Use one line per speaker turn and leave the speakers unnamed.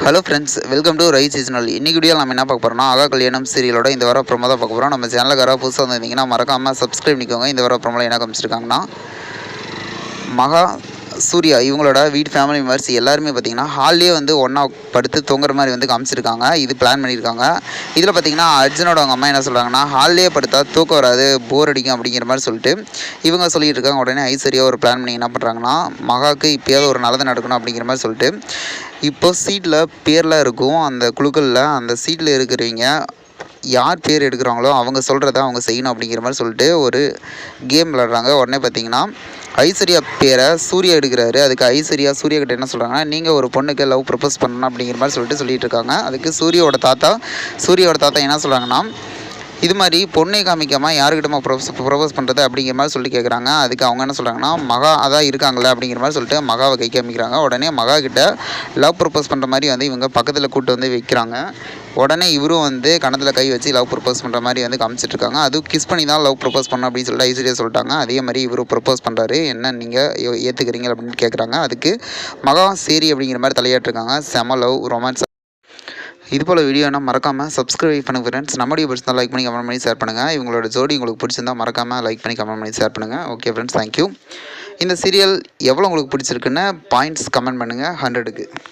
Hello friends, welcome to rice seasonal. இன்றைக்கி video நம்ம என்ன பார்க்க போகிறோம்னா, ஆகா கல்யாணம் சீரியலோட இந்த வாரம் ப்ரோமோ தான் பார்க்க போகிறோம். நம்ம சேனலுக்கு யாராவது புதுசாக வந்திருந்தீங்கன்னா மறக்காமல் சப்ஸ்கிரைப் பண்ணிக்கோங்க. இந்த வாரம் ப்ரோமோவில் என்ன காமிச்சிருக்காங்கன்னா, மகா, சூர்யா இவங்களோட வீட்டு ஃபேமிலி மெம்பர்ஸ் எல்லாருமே பார்த்திங்கன்னா ஹால்லேயே வந்து ஒன்றா படுத்து தூங்குற மாதிரி வந்து காமிச்சிருக்காங்க. இது பிளான் பண்ணியிருக்காங்க. இதில் பார்த்திங்கன்னா அர்ஜுனோட அவங்க அம்மா என்ன சொல்கிறாங்கன்னா, ஹால்லேயே படுத்தா தூக்கம் வராது, போர் அடிக்கும் அப்படிங்கிற மாதிரி சொல்லிட்டு இவங்க சொல்லிட்டு இருக்காங்க. உடனே ஐஸ்வர்யா ஒரு பிளான் பண்ணி என்ன பண்ணுறாங்கன்னா, மகாவுக்கு இப்போயாவது ஒரு நல்லது நடக்கணும் அப்படிங்கிற மாதிரி சொல்லிட்டு இப்போ சீட்டில் பேர்லாம் இருக்கும். அந்த குழுக்களில் அந்த சீட்டில் இருக்கிறவங்க யார் பேர் எடுக்கிறாங்களோ அவங்க சொல்கிறத அவங்க செய்யணும் அப்படிங்கிற மாதிரி சொல்லிட்டு ஒரு கேம் விளாட்றாங்க. உடனே பார்த்திங்கன்னா ஐஸ்வர்யா பேரை சூர்யா எடுக்கிறாரு. அதுக்கு ஐஸ்வர்யா சூர்யா கிட்ட என்ன சொல்கிறாங்கன்னா, நீங்கள் ஒரு பொண்ணுக்கு லவ் ப்ரப்போஸ் பண்ணணும் அப்படிங்கிற மாதிரி சொல்லிட்டு இருக்காங்க. அதுக்கு சூர்யாவோட தாத்தா என்ன சொல்கிறாங்கன்னா, இது மாதிரி பொண்ணை காமிக்காமல் யாருக்கிட்டமா ப்ரொபோஸ் பண்ணுறது அப்படிங்கிற மாதிரி சொல்லிட்டு கேட்குறாங்க. அதுக்கு அவங்க என்ன சொல்கிறாங்கன்னா, மகா அதான் இருக்காங்களே அப்படிங்கிற மாதிரி சொல்லிட்டு மகாவை கை காமிக்கிறாங்க. உடனே மகா கிட்ட லவ் ப்ரப்போஸ் பண்ணுற மாதிரி வந்து இவங்க பக்கத்தில் கூப்பிட்டு வந்து வைக்கிறாங்க. உடனே இவரும் வந்து கணத்தில் கை வச்சு லவ் ப்ரப்போஸ் பண்ணுற மாதிரி வந்து காமிச்சிட்ருக்காங்க. அதுவும் கிஸ் பண்ணி தான் லவ் ப்ரப்போஸ் பண்ணணும் அப்படின்னு சொல்லிட்டு ஐஸ்வர்யா சொல்லிட்டாங்க. அதே மாதிரி இவரும் ப்ரப்போஸ் பண்ணுறாரு. என்ன நீங்கள் ஏற்றுக்கிறீங்க அப்படின்னு கேட்குறாங்க. அதுக்கு மகா சரி அப்படிங்கிற மாதிரி தலையாட்டிருக்காங்க. செம லவ் ரொமான்ஸ். இதுபோல் வீடியோனா மறக்காமல் சப்ஸ்கிரைப் பண்ணுங்கள் ஃப்ரெண்ட்ஸ். நம்ம வீடியோ பிடிச்சிருந்தா லைக் பண்ணி கமெண்ட் பண்ணி ஷேர் பண்ணுங்கள். இவங்களோட ஜோடி உங்களுக்கு பிடிச்சிருந்தா மறக்காமல் லைக் பண்ணி கமெண்ட் பண்ணி ஷேர் பண்ணுங்கள். Okay friends, thank you. இந்த சீரியல் எவ்வளோ உங்களுக்கு பிடிச்சிருக்குன்னு பாயிண்ட்ஸ் கமெண்ட் பண்ணுங்கள் 100க்கு.